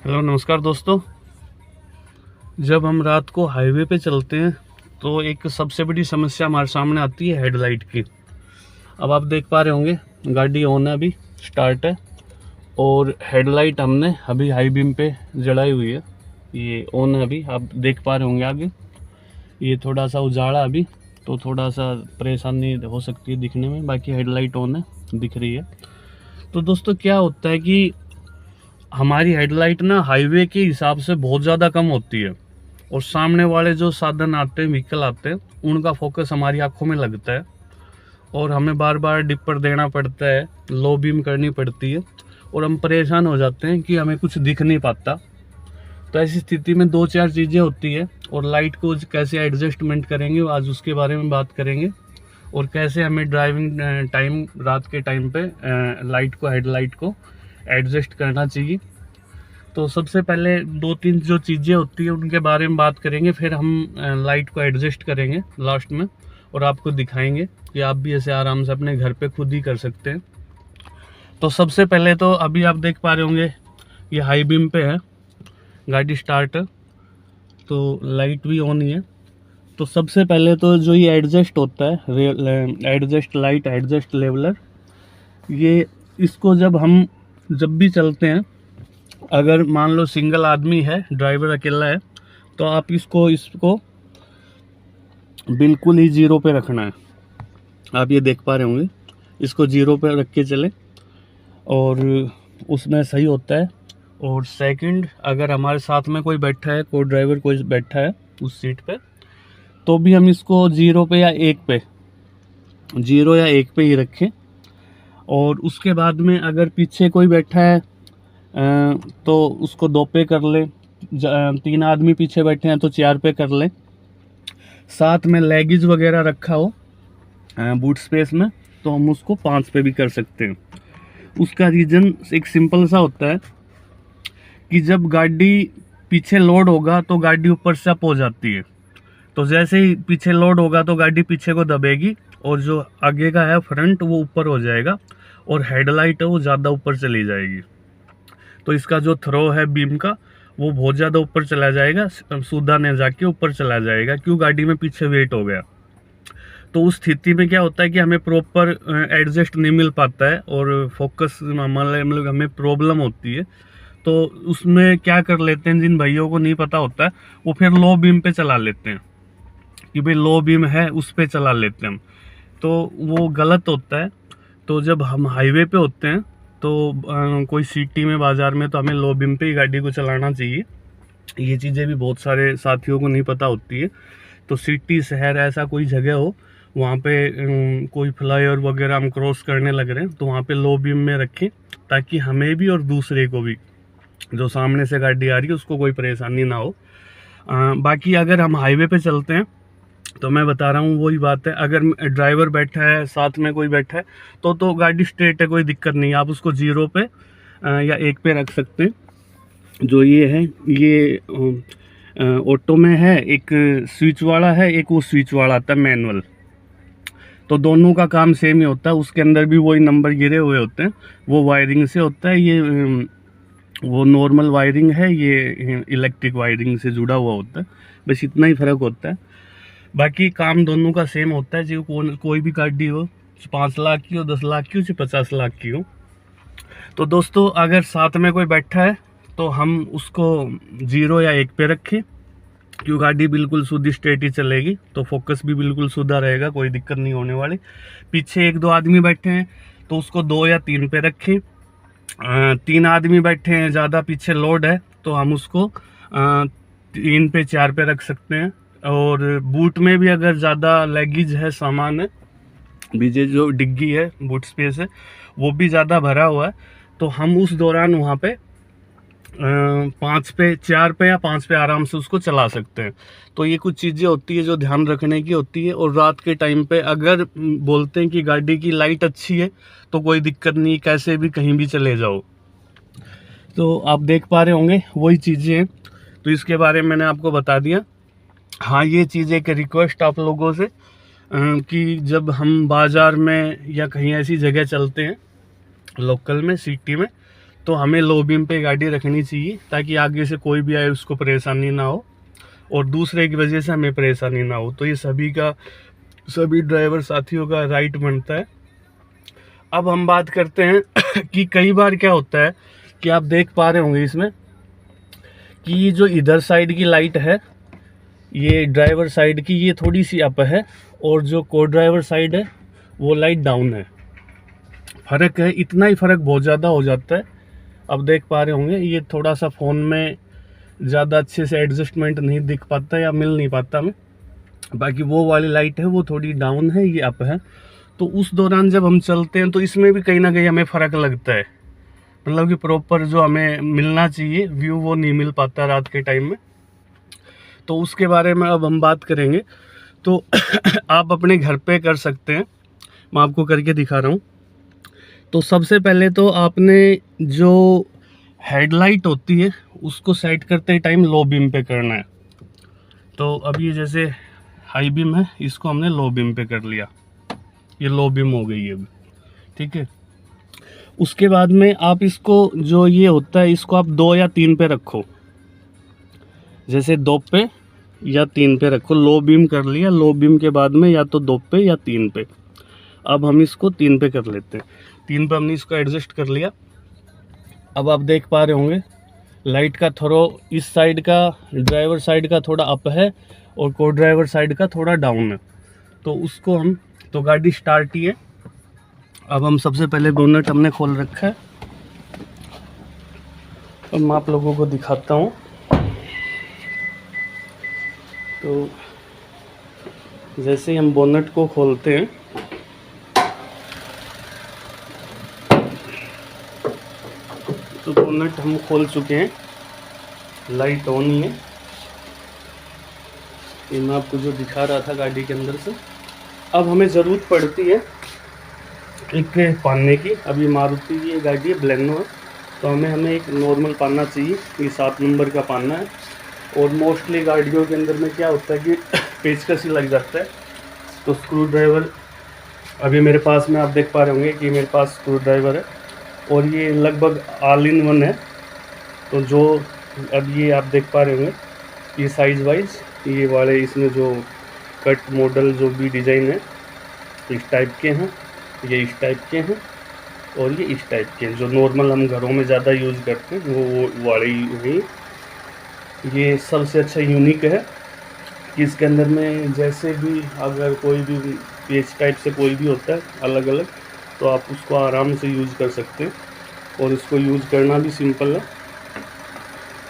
Hello नमस्कार दोस्तों। जब हम रात को हाईवे पे चलते हैं तो एक सबसे बड़ी समस्या हमारे सामने आती है हेडलाइट की। अब आप देख पा रहे होंगे गाड़ी ऑन है, अभी स्टार्ट है और हेडलाइट हमने अभी हाई बीम पे जलाई हुई है। ये ऑन है, अभी आप देख पा रहे होंगे। आगे ये थोड़ा सा उजाला अभी, तो थोड़ा सा परेशानी हो सकती है दिखने में, बाकी हेडलाइट ऑन है, दिख रही है। तो दोस्तों क्या होता है कि हमारी हेडलाइट ना हाईवे के हिसाब से बहुत ज़्यादा कम होती है और सामने वाले जो साधन आते हैं, व्हीकल आते हैं, उनका फोकस हमारी आंखों में लगता है और हमें बार बार डिपर देना पड़ता है, लो बीम करनी पड़ती है और हम परेशान हो जाते हैं कि हमें कुछ दिख नहीं पाता। तो ऐसी स्थिति में दो चार चीज़ें होती है और लाइट को कैसे एडजस्टमेंट करेंगे आज उसके बारे में बात करेंगे और कैसे हमें ड्राइविंग टाइम, रात के टाइम पे लाइट को, हेडलाइट को एडजस्ट करना चाहिए। तो सबसे पहले दो तीन जो चीज़ें होती है उनके बारे में बात करेंगे, फिर हम लाइट को एडजस्ट करेंगे लास्ट में और आपको दिखाएंगे कि आप भी ऐसे आराम से अपने घर पे खुद ही कर सकते हैं। तो सबसे पहले तो अभी आप देख पा रहे होंगे ये हाई बीम पे है, गाड़ी स्टार्ट है, तो लाइट भी ऑन ही है। तो सबसे पहले तो जो ये एडजस्ट होता है, एडजस्ट लाइट, एडजस्ट लेवलर, ये इसको जब भी चलते हैं, अगर मान लो सिंगल आदमी है, ड्राइवर अकेला है, तो आप इसको बिल्कुल ही जीरो पे रखना है। आप ये देख पा रहे होंगे, इसको जीरो पे रख के चले और उसमें सही होता है। और सेकंड, अगर हमारे साथ में कोई बैठा है, कोई ड्राइवर कोई बैठा है उस सीट पे, तो भी हम इसको जीरो या एक पे ही रखें। और उसके बाद में अगर पीछे कोई बैठा है तो उसको 2 पे कर ले, 3 आदमी पीछे बैठे हैं तो 4 पे कर ले। साथ में लगेज वगैरह रखा हो बूट स्पेस में, तो हम उसको 5 पे भी कर सकते हैं। उसका रीज़न एक सिंपल सा होता है कि जब गाड़ी पीछे लोड होगा तो गाड़ी ऊपर से अप हो जाती है, तो जैसे ही पीछे लोड होगा तो गाड़ी पीछे को दबेगी और जो आगे का है फ्रंट वो ऊपर हो जाएगा और हेडलाइट है वो ज़्यादा ऊपर चली जाएगी। तो इसका जो थ्रो है बीम का वो बहुत ज़्यादा ऊपर चला जाएगा, सीधा नहीं जाके ऊपर चला जाएगा, क्यों गाड़ी में पीछे वेट हो गया। तो उस स्थिति में क्या होता है कि हमें प्रॉपर एडजस्ट नहीं मिल पाता है और फोकस मतलब हमें प्रॉब्लम होती है। तो उसमें क्या कर लेते हैं, जिन भाइयों को नहीं पता होता है वो फिर लो बीम पे चला लेते हैं कि भाई लो बीम है उस पे चला लेते हैं हम, तो वो गलत होता है। तो जब हम हाईवे पे होते हैं तो कोई सिटी में, बाजार में, तो हमें लो बीम पे ही गाड़ी को चलाना चाहिए। ये चीज़ें भी बहुत सारे साथियों को नहीं पता होती है। तो सिटी, शहर, ऐसा कोई जगह हो वहाँ पे कोई फ्लाईओवर वगैरह हम क्रॉस करने लग रहे हैं तो वहाँ पे लो बीम में रखें, ताकि हमें भी और दूसरे को भी, जो सामने से गाड़ी आ रही है, उसको कोई परेशानी ना हो। बाकी अगर हम हाईवे पे चलते हैं तो मैं बता रहा हूँ वही बात है, अगर ड्राइवर बैठा है, साथ में कोई बैठा है, तो गाड़ी स्ट्रेट है, कोई दिक्कत नहीं है, आप उसको जीरो पे या 1 पे रख सकते हैं। जो ये है, ये ऑटो में है, एक स्विच वाला है, एक वो स्विच वाला आता है मैनुअल, तो दोनों का काम सेम ही होता है। उसके अंदर भी वही नंबर गिरे हुए होते हैं, वो वायरिंग से होता है। ये वो नॉर्मल वायरिंग है, ये इलेक्ट्रिक वायरिंग से जुड़ा हुआ होता है, बस इतना ही फ़र्क होता है। बाकी काम दोनों का सेम होता है, जो कोई भी गाड़ी हो, 5 लाख की हो, 10 लाख की हो, चाहे 50 लाख की हो। तो दोस्तों अगर साथ में कोई बैठा है तो हम उसको 0 या 1 पे रखें, क्यों गाड़ी बिल्कुल सीधी स्ट्रेट ही चलेगी, तो फोकस भी बिल्कुल सीधा रहेगा, कोई दिक्कत नहीं होने वाली। पीछे 1-2 आदमी बैठे हैं तो उसको 2 या 3 पे रखें। 3 आदमी बैठे हैं, ज़्यादा पीछे लोड है, तो हम उसको 3 पे 4 पे रख सकते हैं। और बूट में भी अगर ज़्यादा लगेज है, सामान है, बीजे जो डिग्गी है, बूट स्पेस है, वो भी ज़्यादा भरा हुआ है, तो हम उस दौरान वहाँ पे 5 पे, 4 पे या 5 पे आराम से उसको चला सकते हैं। तो ये कुछ चीज़ें होती है जो ध्यान रखने की होती है। और रात के टाइम पे अगर बोलते हैं कि गाड़ी की लाइट अच्छी है तो कोई दिक्कत नहीं, कैसे भी कहीं भी चले जाओ। तो आप देख पा रहे होंगे वही चीज़ें हैं, तो इसके बारे में मैंने आपको बता दिया। हाँ, ये चीज़ एक रिक्वेस्ट आप लोगों से कि जब हम बाज़ार में या कहीं ऐसी जगह चलते हैं लोकल में, सिटी में, तो हमें लो बीम पे गाड़ी रखनी चाहिए ताकि आगे से कोई भी आए उसको परेशानी ना हो और दूसरे की वजह से हमें परेशानी ना हो। तो ये सभी ड्राइवर साथियों का राइट बनता है। अब हम बात करते हैं कि कई बार क्या होता है कि आप देख पा रहे होंगे इसमें कि ये जो इधर साइड की लाइट है, ये ड्राइवर साइड की, ये थोड़ी सी अप है और जो को ड्राइवर साइड है वो लाइट डाउन है। फ़र्क है, इतना ही फ़र्क बहुत ज़्यादा हो जाता है। अब देख पा रहे होंगे ये थोड़ा सा फ़ोन में ज़्यादा अच्छे से एडजस्टमेंट नहीं दिख पाता या मिल नहीं पाता हमें। बाकी वो वाली लाइट है वो थोड़ी डाउन है, ये अप है। तो उस दौरान जब हम चलते हैं तो इसमें भी कहीं ना कहीं हमें फ़र्क लगता है, मतलब कि प्रॉपर जो हमें मिलना चाहिए व्यू वो नहीं मिल पाता रात के टाइम में। तो उसके बारे में अब हम बात करेंगे। तो आप अपने घर पे कर सकते हैं, मैं आपको करके दिखा रहा हूँ। तो सबसे पहले तो आपने जो हेडलाइट होती है उसको सेट करते टाइम लो बीम पे करना है। तो अब ये जैसे हाई बीम है, इसको हमने लो बीम पे कर लिया, ये लो बीम हो गई है अभी, ठीक है। उसके बाद में आप इसको जो ये होता है इसको आप 2 या 3 पे रखो, जैसे 2 पे या 3 पे रखो। लो बीम कर लिया, लो बीम के बाद में या तो 2 पे या 3 पे। अब हम इसको 3 पे कर लेते हैं। 3 पे हमने इसको एडजस्ट कर लिया। अब आप देख पा रहे होंगे लाइट का थ्रो इस साइड का, ड्राइवर साइड का थोड़ा अप है और को ड्राइवर साइड का थोड़ा डाउन है। तो उसको हम, तो गाड़ी स्टार्ट ही है। अब हम सबसे पहले बोनट हमने खोल रखा है। अब मैं आप लोगों को दिखाता हूँ। तो जैसे ही हम बोनट को खोलते हैं तो बोनट हम खोल चुके हैं, लाइट ऑन ही है। ये मैं आपको जो दिखा रहा था गाड़ी के अंदर से। अब हमें ज़रूरत पड़ती है एक पाने की। अब ये मारुति की ये गाड़ी है, बलेनो है, तो हमें एक नॉर्मल पाना चाहिए। ये 7 नंबर का पाना है। और मोस्टली गाड़ियों के अंदर में क्या होता है कि पेचकस ही लग जाता है। तो स्क्रू ड्राइवर अभी मेरे पास में आप देख पा रहे होंगे कि मेरे पास स्क्रू ड्राइवर है और ये लगभग ऑल इन वन है। तो जो अब ये आप देख पा रहे होंगे ये साइज़ वाइज ये वाले इसमें जो कट मॉडल जो भी डिज़ाइन है इस टाइप के हैं, ये इस टाइप के हैं और ये इस टाइप के हैं। जो नॉर्मल हम घरों में ज़्यादा यूज़ करते हैं वो वाले ही। ये सबसे अच्छा यूनिक है कि इसके अंदर में जैसे भी अगर कोई भी पेज टाइप से कोई भी होता है अलग अलग, तो आप उसको आराम से यूज़ कर सकते हैं और इसको यूज़ करना भी सिंपल है।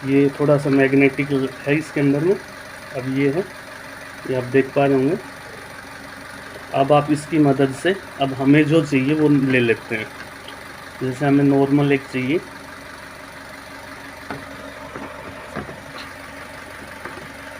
ये थोड़ा सा मैग्नेटिक है इसके अंदर में। अब ये है, ये आप देख पा रहे होंगे। अब आप इसकी मदद से अब हमें जो चाहिए वो ले लेते हैं। जैसे हमें नॉर्मल एक चाहिए,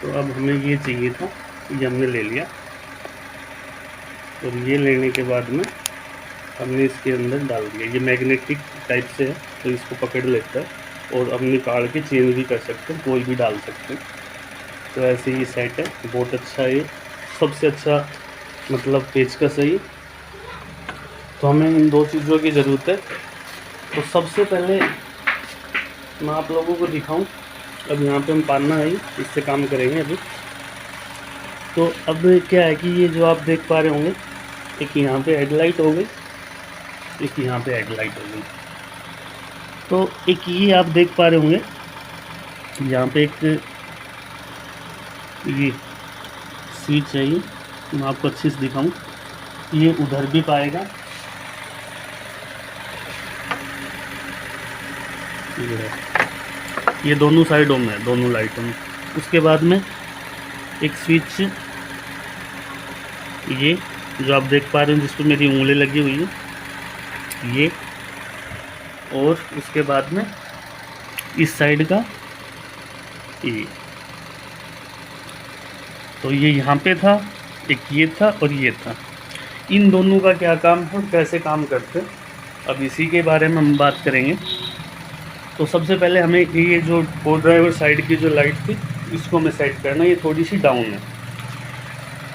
तो अब हमें ये चाहिए था, ये हमने ले लिया। और ये लेने के बाद में हमने इसके अंदर डाल दिया। ये मैग्नेटिक टाइप से है तो इसको पकड़ लेता है और अब निकाल के चेंज भी कर सकते हैं, कोई भी डाल सकते हैं। तो ऐसे ही सेट है, बहुत अच्छा है, सबसे अच्छा मतलब पेचकस है ये। तो हमें इन 2 चीज़ों की ज़रूरत है। तो सबसे पहले मैं आप लोगों को दिखाऊं। अब यहाँ पे हम पाना है, इससे काम करेंगे अभी। तो अब क्या है कि ये जो आप देख पा रहे होंगे, एक यहाँ पे हेडलाइट हो गई, एक यहाँ पे हेडलाइट हो गई। तो एक ये आप देख पा रहे होंगे यहाँ पे एक ये स्विच है। ये मैं आपको अच्छे से दिखाऊं, ये उधर भी पाएगा, ये दोनों साइडों में, दोनों लाइटों में। उसके बाद में एक स्विच ये जो आप देख पा रहे हैं जिस पर मेरी उंगली लगी हुई है ये, और उसके बाद में इस साइड का ये। तो ये यहाँ पे था, एक ये था और ये था। इन दोनों का क्या काम है, कैसे काम करते हैं, अब इसी के बारे में हम बात करेंगे। तो सबसे पहले हमें ये जो को ड्राइवर साइड की जो लाइट थी इसको हमें सेट करना, ये थोड़ी सी डाउन है।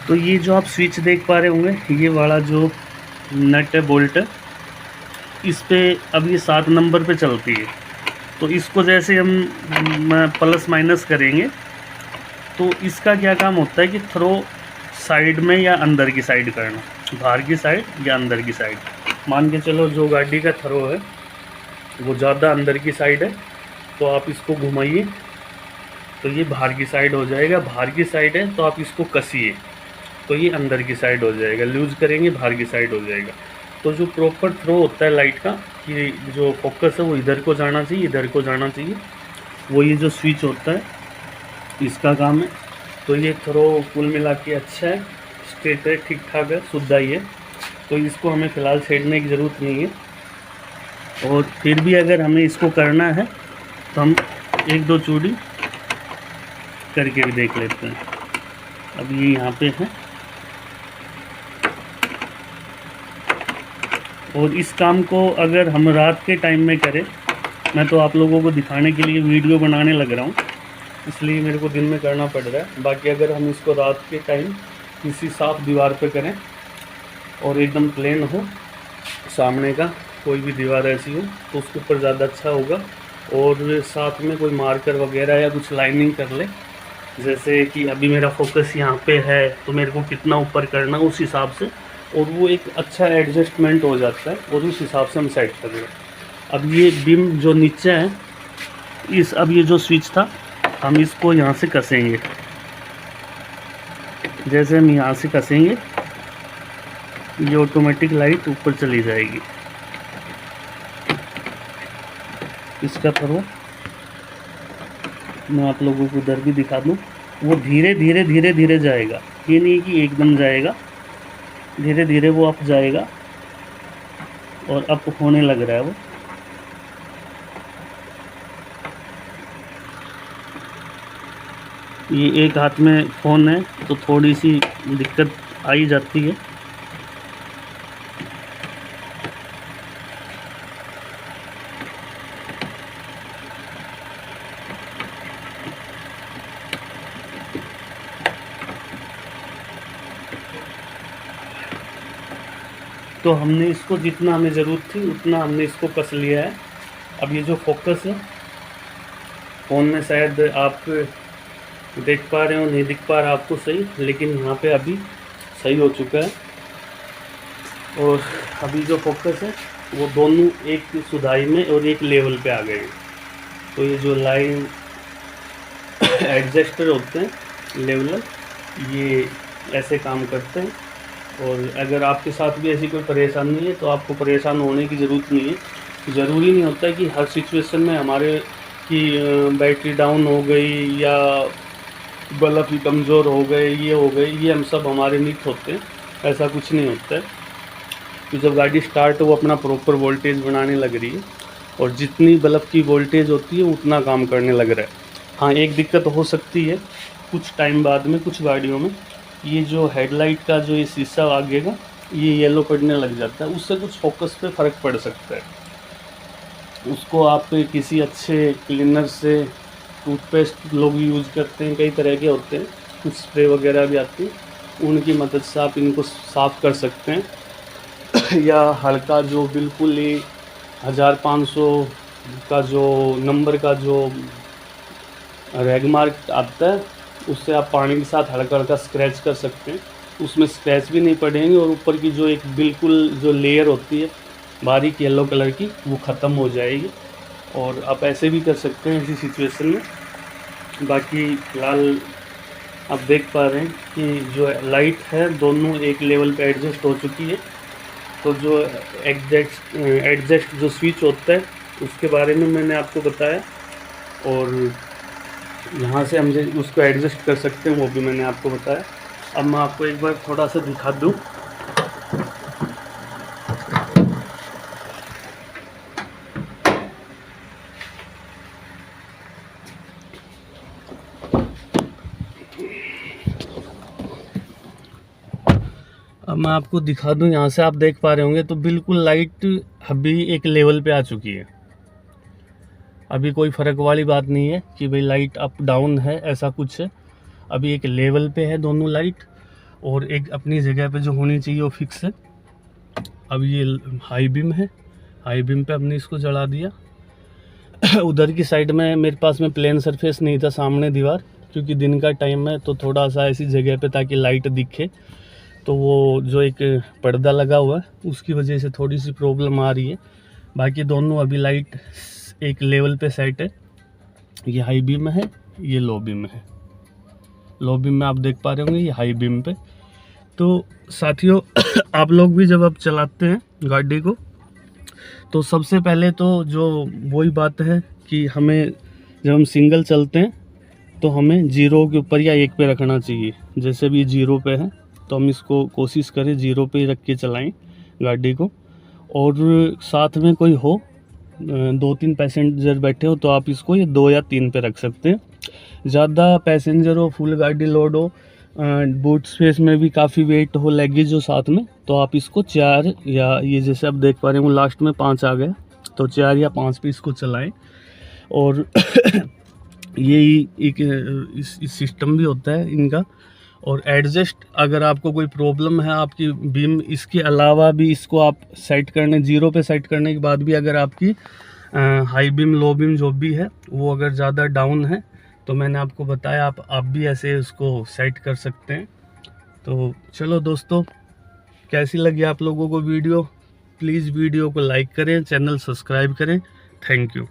तो ये जो आप स्विच देख पा रहे होंगे, ये वाला जो नट है, बोल्ट है, इस पे अब ये 7 नंबर पे चलती है। तो इसको जैसे हम प्लस माइनस करेंगे तो इसका क्या काम होता है कि थ्रो साइड में या अंदर की साइड करना, बाहर की साइड या अंदर की साइड। मान के चलो जो गाड़ी का थ्रो है वो ज़्यादा अंदर की साइड है तो आप इसको घुमाइए तो ये बाहर की साइड हो जाएगा। बाहर की साइड है तो आप इसको कसिए तो ये अंदर की साइड हो जाएगा। लूज़ करेंगे बाहर की साइड हो जाएगा। तो जो प्रॉपर थ्रो होता है लाइट का कि जो फोकस है वो इधर को जाना चाहिए, इधर को जाना चाहिए, वो ये जो स्विच होता है इसका काम है। तो ये थ्रो कुल मिला के अच्छा है, स्ट्रेट है, ठीक ठाक है, शुद्ध ही है। तो इसको हमें फ़िलहाल छेड़ने की ज़रूरत नहीं है। और फिर भी अगर हमें इसको करना है तो हम 1-2 चूड़ी करके भी देख लेते हैं। अब ये यहाँ पे है और इस काम को अगर हम रात के टाइम में करें, मैं तो आप लोगों को दिखाने के लिए वीडियो बनाने लग रहा हूँ इसलिए मेरे को दिन में करना पड़ रहा है। बाकी अगर हम इसको रात के टाइम किसी साफ दीवार पे करें और एकदम प्लेन हो, सामने का कोई भी दीवार ऐसी हो तो उसके ऊपर ज़्यादा अच्छा होगा। और साथ में कोई मार्कर वगैरह या कुछ लाइनिंग कर ले, जैसे कि अभी मेरा फोकस यहाँ पे है तो मेरे को कितना ऊपर करना उस हिसाब से, और वो एक अच्छा एडजस्टमेंट हो जाता है और उस हिसाब से हम सेट कर लें। अब ये बीम जो नीचे है अब ये जो स्विच था हम इसको यहाँ से कसेंगे। जैसे हम यहाँ से कसेंगे ये ऑटोमेटिक लाइट ऊपर चली जाएगी। इसका थ्रो मैं आप लोगों को इधर भी दिखा दूँ, वो धीरे धीरे धीरे धीरे जाएगा, ये नहीं कि एकदम जाएगा, धीरे धीरे वो अप जाएगा और अप होने लग रहा है वो। ये एक हाथ में फ़ोन है तो थोड़ी सी दिक्कत आ ही जाती है। तो हमने इसको जितना हमें ज़रूरत थी उतना हमने इसको कस लिया है। अब ये जो फोकस है फ़ोन में शायद आप देख पा रहे हो, नहीं दिख पा रहा आपको सही, लेकिन यहाँ पे अभी सही हो चुका है। और अभी जो फोकस है वो दोनों एक सुधाई में और एक लेवल पे आ गए हैं। तो ये जो लाइन एडजस्टर होते हैं लेवलर, ये ऐसे काम करते हैं। और अगर आपके साथ भी ऐसी कोई परेशानी है तो आपको परेशान होने की ज़रूरत नहीं है। ज़रूरी नहीं होता कि हर सिचुएशन में हमारे की बैटरी डाउन हो गई या बल्ब ही कमज़ोर हो गए, ये हो गए, ये हम सब हमारे मिथ होते हैं। ऐसा कुछ नहीं होता है। तो जब गाड़ी स्टार्ट वो अपना प्रॉपर वोल्टेज बनाने लग रही है और जितनी बल्ब की वोल्टेज होती है उतना काम करने लग रहा है। हाँ, एक दिक्कत हो सकती है कुछ टाइम बाद में कुछ गाड़ियों में, ये जो हेडलाइट का जो ये शीशा आगे का ये येलो पड़ने लग जाता है, उससे कुछ फोकस पे फ़र्क पड़ सकता है। उसको आप किसी अच्छे क्लीनर से, टूथपेस्ट लोग यूज़ करते हैं, कई तरह के होते हैं, कुछ स्प्रे वगैरह भी आती है, उनकी मदद से आप इनको साफ़ कर सकते हैं। या हल्का जो बिल्कुल ही 1500 का जो नंबर का जो रैग मार्क आता है उससे आप पानी के साथ हल्का हल्का स्क्रैच कर सकते हैं। उसमें स्क्रैच भी नहीं पड़ेंगे और ऊपर की जो एक बिल्कुल जो लेयर होती है बारीक येलो कलर की वो ख़त्म हो जाएगी। और आप ऐसे भी कर सकते हैं इसी सिचुएशन में। बाकी फ़िलहाल आप देख पा रहे हैं कि जो लाइट है दोनों एक लेवल पे एडजस्ट हो चुकी है। तो जो एडजस्ट जो स्विच होता है उसके बारे में मैंने आपको बताया, और यहाँ से हम उसको एडजस्ट कर सकते हैं वो भी मैंने आपको बताया। अब मैं आपको एक बार थोड़ा सा दिखा दूँ। अब मैं आपको दिखा दूं, यहाँ से आप देख पा रहे होंगे तो बिल्कुल लाइट अभी एक लेवल पे आ चुकी है। अभी कोई फ़र्क वाली बात नहीं है कि भाई लाइट अप डाउन है, ऐसा कुछ है। अभी एक लेवल पे है दोनों लाइट और एक अपनी जगह पे जो होनी चाहिए वो फिक्स है। अब ये हाई बीम है हाई बीम पे हमने इसको जला दिया। उधर की साइड में मेरे पास में प्लेन सरफेस नहीं था, सामने दीवार, क्योंकि दिन का टाइम है तो थोड़ा सा ऐसी जगह पे ताकि लाइट दिखे, तो वो जो एक पर्दा लगा हुआ है उसकी वजह से थोड़ी सी प्रॉब्लम आ रही है। बाकी दोनों अभी लाइट एक लेवल पे सेट है। ये हाई बीम में है, ये लो बीम में है। लो बीम में आप देख पा रहे होंगे, ये हाई बीम पे। तो साथियों आप लोग भी जब आप चलाते हैं गाड़ी को तो सबसे पहले तो जो वही बात है कि हमें जब हम सिंगल चलते हैं तो हमें 0 के ऊपर या 1 पे रखना चाहिए। जैसे भी 0 पे है तो हम इसको कोशिश करें 0 पे रख के चलाएं गाड़ी को। और साथ में कोई हो, 2-3 पैसेंजर बैठे हो तो आप इसको ये 2 या 3 पे रख सकते हैं। ज़्यादा पैसेंजर हो, फुल गाड़ी लोड हो, बूट स्पेस में भी काफ़ी वेट हो, लगेज हो साथ में, तो आप इसको 4 या ये जैसे आप देख पा रहे हो लास्ट में 5 आ गया, तो 4 या 5 पे इसको चलाएं। और यही एक इस सिस्टम भी होता है इनका। और एडजस्ट अगर आपको कोई प्रॉब्लम है आपकी बीम, इसके अलावा भी इसको आप सेट करने 0 पे सेट करने के बाद भी अगर आपकी हाई बीम लो बीम जो भी है वो अगर ज़्यादा डाउन है तो मैंने आपको बताया आप भी ऐसे उसको सेट कर सकते हैं। तो चलो दोस्तों, कैसी लगी आप लोगों को वीडियो? प्लीज़ वीडियो को लाइक करें, चैनल सब्सक्राइब करें। Thank you.